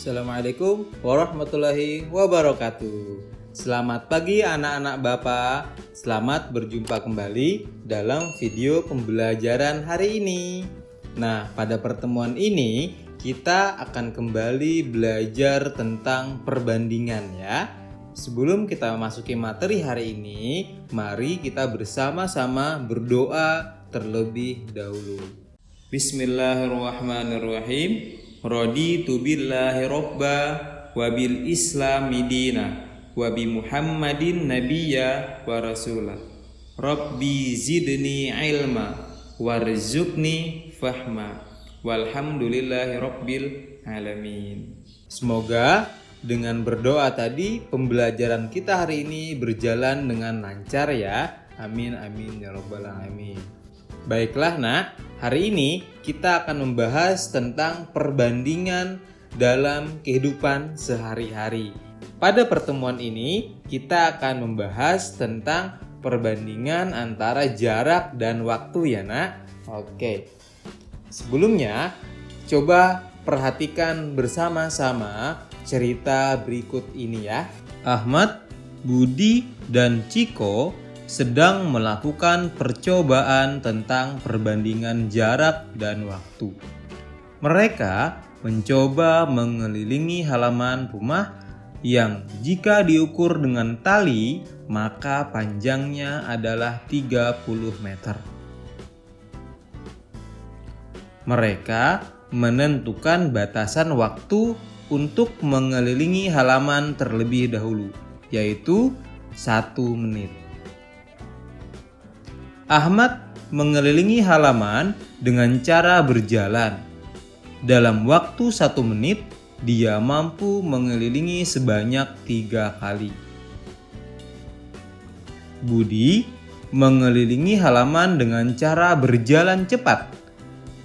Assalamualaikum warahmatullahi wabarakatuh. Selamat pagi anak-anak Bapak. Selamat berjumpa kembali dalam video pembelajaran hari ini. Nah, pada pertemuan ini kita akan kembali belajar tentang perbandingan ya. Sebelum kita memasuki materi hari ini, mari kita bersama-sama berdoa terlebih dahulu. Bismillahirrahmanirrahim. Raditu billahi robba wa bil islami dina wa bi muhammadin nabiyya wa rasulah. Rabbi zidni ilma warzuqni fahma walhamdulillahi rabbil alamin. Semoga dengan berdoa tadi pembelajaran kita hari ini berjalan dengan lancar ya. Amin amin ya rabbal alamin. Baiklah nak, hari ini kita akan membahas tentang perbandingan dalam kehidupan sehari-hari. Pada pertemuan ini kita akan membahas tentang perbandingan antara jarak dan waktu ya nak. Oke. Sebelumnya coba perhatikan bersama-sama cerita berikut ini ya. Ahmad, Budi, dan Ciko sedang melakukan percobaan tentang perbandingan jarak dan waktu. Mereka mencoba mengelilingi halaman rumah yang jika diukur dengan tali maka panjangnya adalah 30 meter. Mereka menentukan batasan waktu untuk mengelilingi halaman terlebih dahulu, yaitu 1 menit. Ahmad mengelilingi halaman dengan cara berjalan. Dalam waktu 1 menit, dia mampu mengelilingi sebanyak 3 kali. Budi mengelilingi halaman dengan cara berjalan cepat.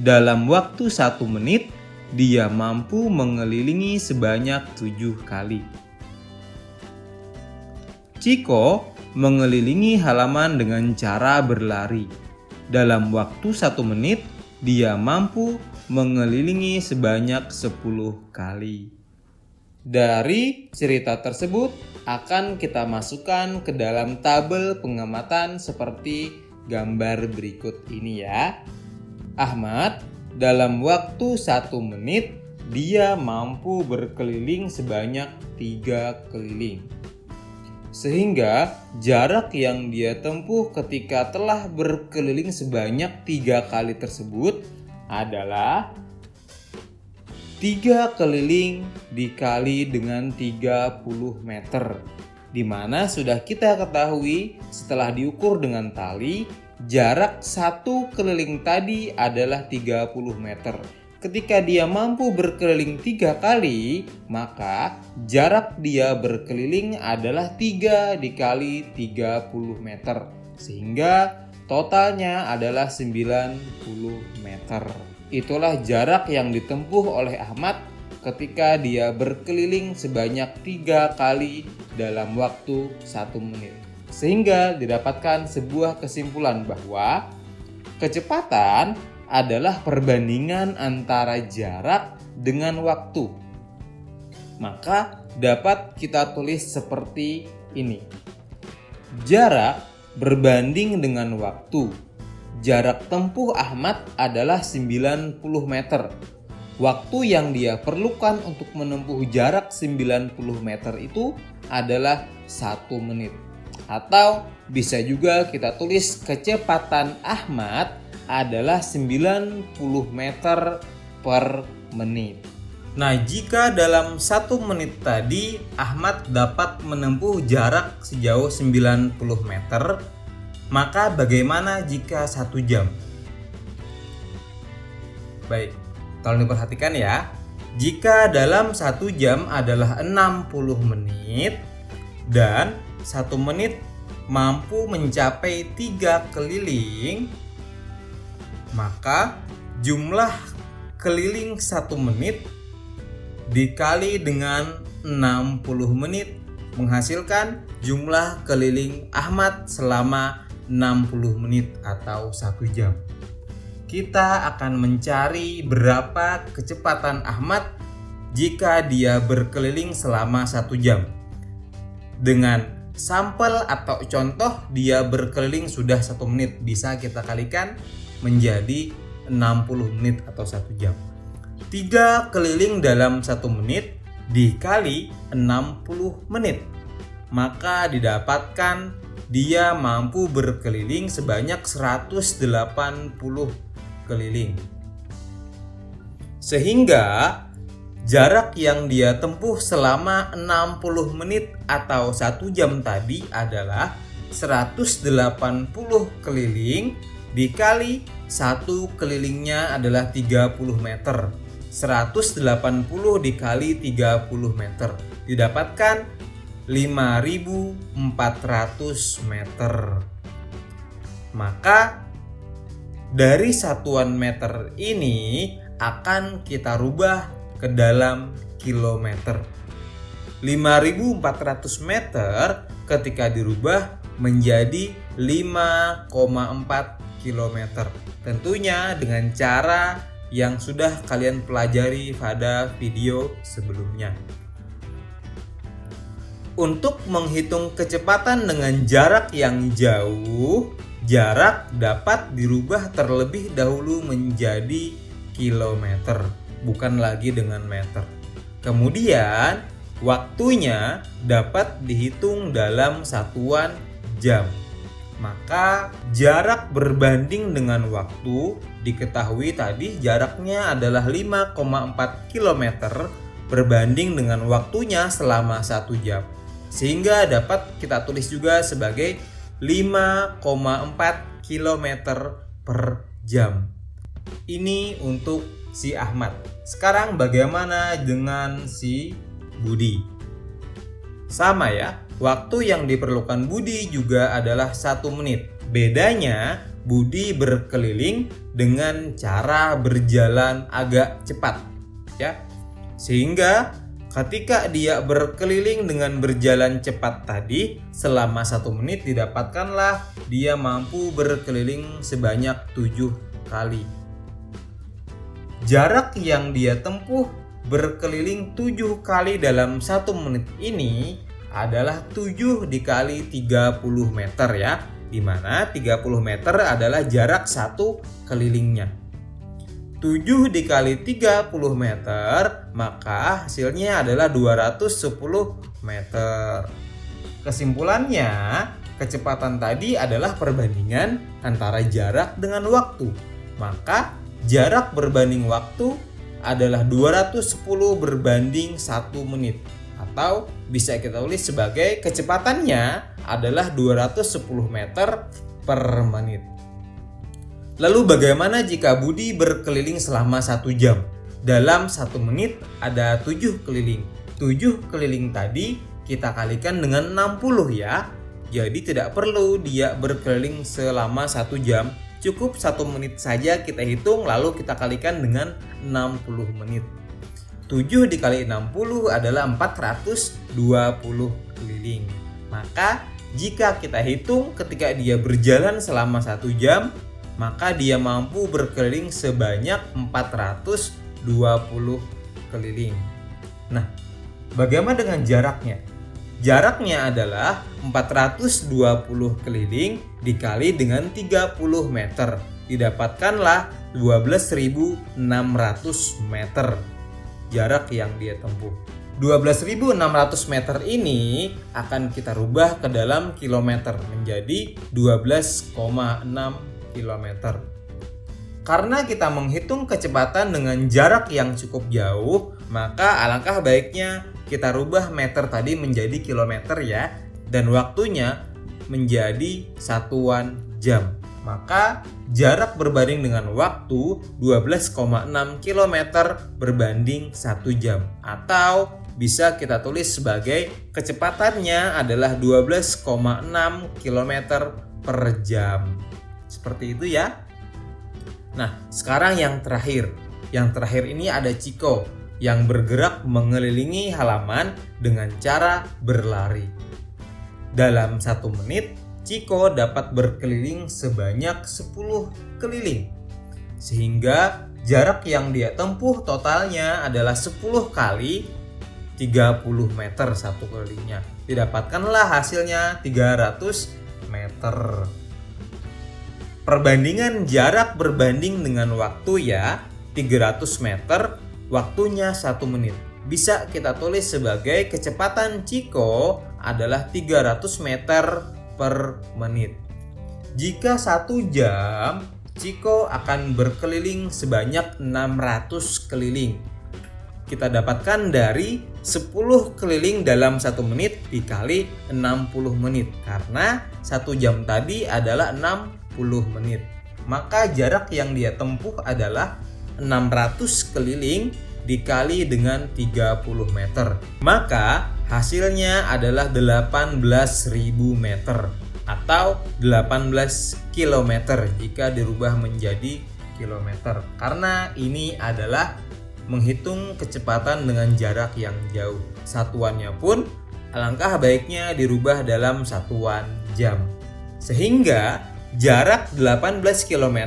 Dalam waktu 1 menit, dia mampu mengelilingi sebanyak 7 kali. Ciko mengelilingi halaman dengan cara berlari. Dalam waktu 1 menit, dia mampu mengelilingi sebanyak 10 kali. Dari cerita tersebut akan kita masukkan ke dalam tabel pengamatan seperti gambar berikut ini ya. Ahmad dalam waktu 1 menit dia mampu berkeliling sebanyak 3 keliling. Sehingga jarak yang dia tempuh ketika telah berkeliling sebanyak 3 kali tersebut adalah 3 keliling dikali dengan 30 meter. Di mana sudah kita ketahui setelah diukur dengan tali, jarak 1 keliling tadi adalah 30 meter. Ketika dia mampu berkeliling 3 kali, maka jarak dia berkeliling adalah 3 dikali 30 meter. Sehingga totalnya adalah 90 meter. Itulah jarak yang ditempuh oleh Ahmad ketika dia berkeliling sebanyak 3 kali dalam waktu 1 menit. Sehingga didapatkan sebuah kesimpulan bahwa kecepatan adalah perbandingan antara jarak dengan waktu. Maka dapat kita tulis seperti ini. Jarak berbanding dengan waktu. Jarak tempuh Ahmad adalah 90 meter. Waktu yang dia perlukan untuk menempuh jarak 90 meter itu adalah 1 menit. Atau bisa juga kita tulis kecepatan Ahmad adalah 90 meter per menit. Nah, jika dalam 1 menit tadi Ahmad dapat menempuh jarak sejauh 90 meter, maka bagaimana jika 1 jam? Baik, tolong diperhatikan ya. Jika dalam 1 jam adalah 60 menit dan 1 menit mampu mencapai 3 keliling, maka jumlah keliling 1 menit dikali dengan 60 menit menghasilkan jumlah keliling Ahmad selama 60 menit atau 1 jam. Kita akan mencari berapa kecepatan Ahmad jika dia berkeliling selama 1 jam. Dengan sampel atau contoh dia berkeliling sudah 1 menit, bisa kita kalikan menjadi 60 menit atau 1 jam. 3 keliling dalam 1 menit dikali 60 menit, maka didapatkan dia mampu berkeliling sebanyak 180 keliling. Sehingga jarak yang dia tempuh selama 60 menit atau 1 jam tadi adalah 180 keliling dikali 1 kelilingnya adalah 30 meter. 180 dikali 30 meter didapatkan 5.400 meter. Maka dari satuan meter ini akan kita rubah ke dalam kilometer. 5.400 meter ketika dirubah menjadi 5,4 kilometer. Tentunya dengan cara yang sudah kalian pelajari pada video sebelumnya. Untuk menghitung kecepatan dengan jarak yang jauh, jarak dapat dirubah terlebih dahulu menjadi kilometer, bukan lagi dengan meter. Kemudian, waktunya dapat dihitung dalam satuan jam. Maka, jarak berbanding dengan waktu diketahui tadi jaraknya adalah 5,4 km berbanding dengan waktunya selama 1 jam. Sehingga dapat kita tulis juga sebagai 5,4 km per jam. Ini untuk si Ahmad. Sekarang bagaimana dengan si Budi? Sama ya, waktu yang diperlukan Budi juga adalah 1 menit. Bedanya Budi berkeliling dengan cara berjalan agak cepat, ya. Sehingga ketika dia berkeliling dengan berjalan cepat tadi selama 1 menit didapatkanlah dia mampu berkeliling sebanyak 7 kali. Jarak yang dia tempuh berkeliling 7 kali dalam 1 menit ini adalah 7 dikali 30 meter ya, dimana 30 meter adalah jarak 1 kelilingnya. 7 dikali 30 meter, maka hasilnya adalah 210 meter. Kesimpulannya, kecepatan tadi adalah perbandingan antara jarak dengan waktu. Maka, jarak berbanding waktu adalah 210 berbanding 1 menit. Atau bisa kita tulis sebagai kecepatannya adalah 210 meter per menit. Lalu bagaimana jika Budi berkeliling selama 1 jam? Dalam 1 menit ada 7 keliling. 7 keliling tadi kita kalikan dengan 60 ya. Jadi tidak perlu dia berkeliling selama 1 jam. Cukup 1 menit saja kita hitung lalu kita kalikan dengan 60 menit. 7 dikali 60 adalah 420 keliling. Maka jika kita hitung ketika dia berjalan selama 1 jam, maka dia mampu berkeliling sebanyak 420 keliling. Nah, bagaimana dengan jaraknya? Jaraknya adalah 420 keliling dikali dengan 30 meter. Didapatkanlah 12.600 meter jarak yang dia tempuh. 12.600 meter ini akan kita rubah ke dalam kilometer menjadi 12,6 kilometer. Karena kita menghitung kecepatan dengan jarak yang cukup jauh, maka alangkah baiknya kita rubah meter tadi menjadi kilometer ya, dan waktunya menjadi satuan jam. Maka jarak berbanding dengan waktu 12,6 km berbanding 1 jam. Atau bisa kita tulis sebagai kecepatannya adalah 12,6 km per jam. Seperti itu ya. Nah, sekarang yang terakhir. Yang terakhir ini ada Ciko yang bergerak mengelilingi halaman dengan cara berlari. Dalam 1 menit, Ciko dapat berkeliling sebanyak 10 keliling. Sehingga jarak yang dia tempuh totalnya adalah 10 kali 30 meter satu kelilingnya. Didapatkanlah hasilnya 300 meter. Perbandingan jarak berbanding dengan waktu ya, 300 meter, waktunya 1 menit. Bisa kita tulis sebagai kecepatan Chico adalah 300 meter per menit. Jika 1 jam, Chico akan berkeliling sebanyak 600 keliling. Kita dapatkan dari 10 keliling dalam 1 menit dikali 60 menit. Karena 1 jam tadi adalah 60 menit. Maka jarak yang dia tempuh adalah 600 keliling dikali dengan 30 meter. Maka hasilnya adalah 18.000 meter atau 18 kilometer jika dirubah menjadi kilometer. Karena ini adalah menghitung kecepatan dengan jarak yang jauh. Satuannya pun alangkah baiknya dirubah dalam satuan jam. Sehingga jarak 18 km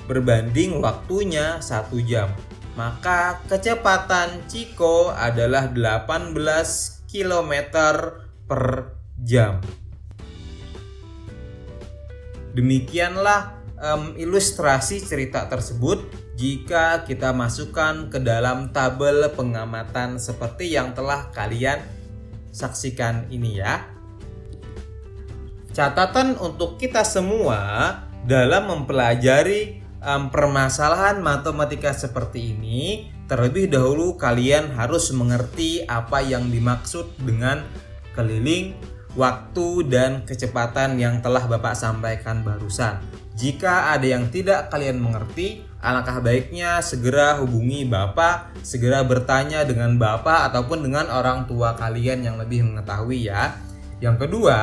berbanding waktunya 1 jam. Maka kecepatan Chico adalah 18 km per jam. Demikianlah ilustrasi cerita tersebut jika kita masukkan ke dalam tabel pengamatan seperti yang telah kalian saksikan ini ya. Catatan untuk kita semua dalam mempelajari permasalahan matematika seperti ini, terlebih dahulu kalian harus mengerti apa yang dimaksud dengan keliling, waktu, dan kecepatan yang telah Bapak sampaikan barusan. Jika ada yang tidak kalian mengerti, alangkah baiknya segera hubungi Bapak, segera bertanya dengan Bapak ataupun dengan orang tua kalian yang lebih mengetahui ya. Yang kedua,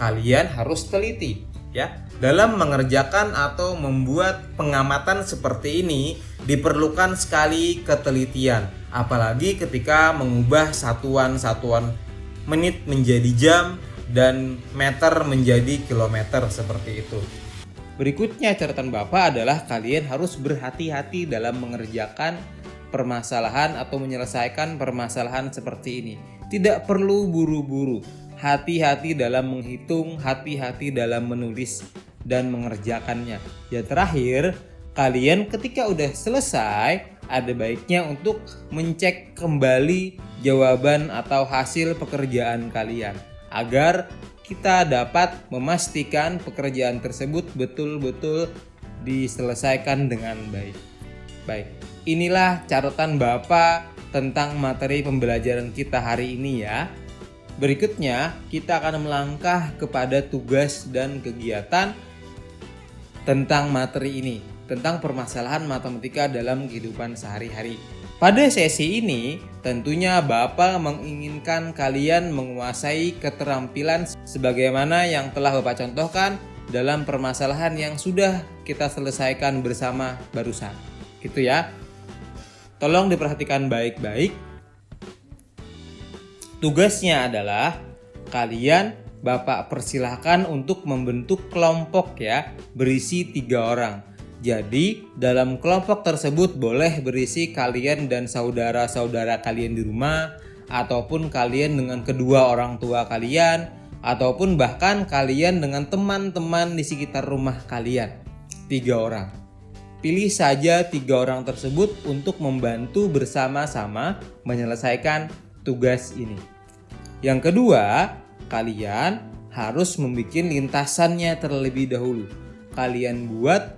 kalian harus teliti ya. Dalam mengerjakan atau membuat pengamatan seperti ini diperlukan sekali ketelitian, apalagi ketika mengubah satuan-satuan menit menjadi jam dan meter menjadi kilometer seperti itu. Berikutnya catatan Bapak adalah kalian harus berhati-hati dalam mengerjakan permasalahan atau menyelesaikan permasalahan seperti ini. Tidak perlu buru-buru. Hati-hati dalam menghitung, hati-hati dalam menulis dan mengerjakannya. Dan terakhir, kalian ketika udah selesai, ada baiknya untuk mencek kembali jawaban atau hasil pekerjaan kalian agar kita dapat memastikan pekerjaan tersebut betul-betul diselesaikan dengan baik. Baik, inilah catatan Bapak tentang materi pembelajaran kita hari ini ya. Berikutnya kita akan melangkah kepada tugas dan kegiatan tentang materi ini, tentang permasalahan matematika dalam kehidupan sehari-hari. Pada sesi ini, tentunya Bapak menginginkan kalian menguasai keterampilan sebagaimana yang telah Bapak contohkan dalam permasalahan yang sudah kita selesaikan bersama barusan. Gitu ya. Tolong diperhatikan baik-baik. Tugasnya adalah kalian Bapak persilahkan untuk membentuk kelompok ya, berisi 3 orang. Jadi dalam kelompok tersebut boleh berisi kalian dan saudara-saudara kalian di rumah, ataupun kalian dengan kedua orang tua kalian, ataupun bahkan kalian dengan teman-teman di sekitar rumah kalian. 3 orang. Pilih saja 3 orang tersebut untuk membantu bersama-sama menyelesaikan tugas ini. Yang kedua, kalian harus membuat lintasannya terlebih dahulu. Kalian buat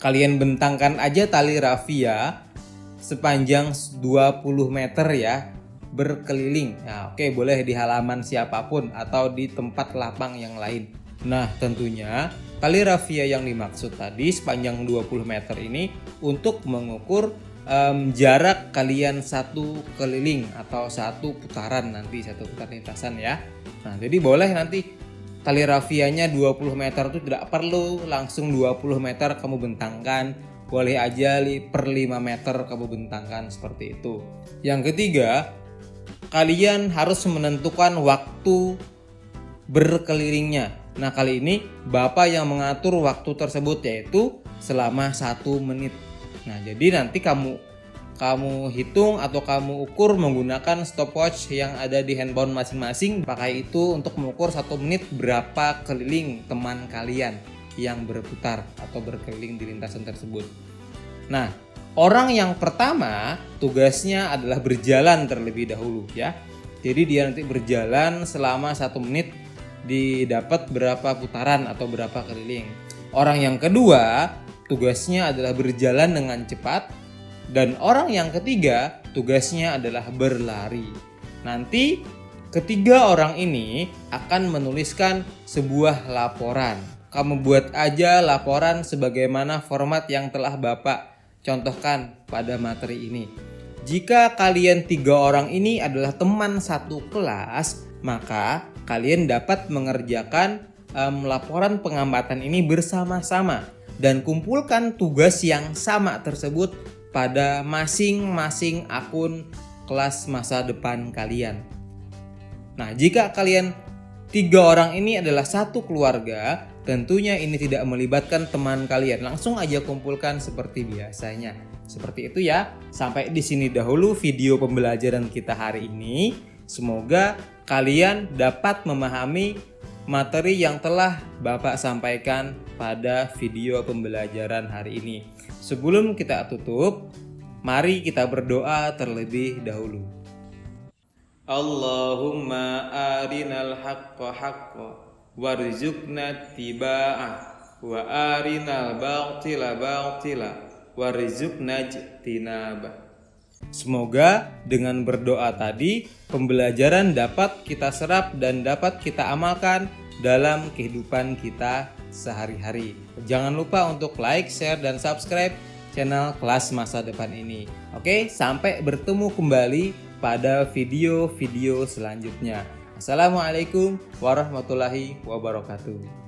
kalian bentangkan aja tali rafia sepanjang 20 meter ya, berkeliling. Nah, oke, boleh di halaman siapapun atau di tempat lapang yang lain. Nah, tentunya tali rafia yang dimaksud tadi sepanjang 20 meter ini untuk mengukur jarak kalian satu keliling atau satu putaran, nanti satu putaran lintasan ya. Nah, jadi boleh nanti tali rafianya 20 meter itu tidak perlu langsung 20 meter kamu bentangkan, boleh aja per 5 meter kamu bentangkan seperti itu. Yang ketiga, kalian harus menentukan waktu berkelilingnya. Nah, kali ini Bapak yang mengatur waktu tersebut, yaitu selama 1 menit. Nah, jadi nanti kamu hitung atau kamu ukur menggunakan stopwatch yang ada di handphone masing-masing. Pakai itu untuk mengukur 1 menit berapa keliling teman kalian yang berputar atau berkeliling di lintasan tersebut. Nah, orang yang pertama tugasnya adalah berjalan terlebih dahulu ya. Jadi dia nanti berjalan selama 1 menit didapat berapa putaran atau berapa keliling. Orang yang kedua tugasnya adalah berjalan dengan cepat. Dan orang yang ketiga tugasnya adalah berlari. Nanti ketiga orang ini akan menuliskan sebuah laporan. Kamu buat aja laporan sebagaimana format yang telah Bapak contohkan pada materi ini. Jika kalian 3 orang ini adalah teman satu kelas, maka kalian dapat mengerjakan laporan pengamatan ini bersama-sama dan kumpulkan tugas yang sama tersebut pada masing-masing akun kelas masa depan kalian. Nah, jika kalian 3 orang ini adalah satu keluarga, tentunya ini tidak melibatkan teman kalian. Langsung aja kumpulkan seperti biasanya. Seperti itu ya. Sampai di sini dahulu video pembelajaran kita hari ini. Semoga kalian dapat memahami materi yang telah Bapak sampaikan pada video pembelajaran hari ini. Sebelum kita tutup, mari kita berdoa terlebih dahulu. Allahumma arinal haqqa haqqa warzuqna tiba'ah wa arinal batila batila warzuqna ijtinabah. Semoga dengan berdoa tadi, pembelajaran dapat kita serap dan dapat kita amalkan dalam kehidupan kita sehari-hari. Jangan lupa untuk like, share, dan subscribe channel Kelas Masa Depan ini. Oke, sampai bertemu kembali pada video-video selanjutnya. Assalamualaikum warahmatullahi wabarakatuh.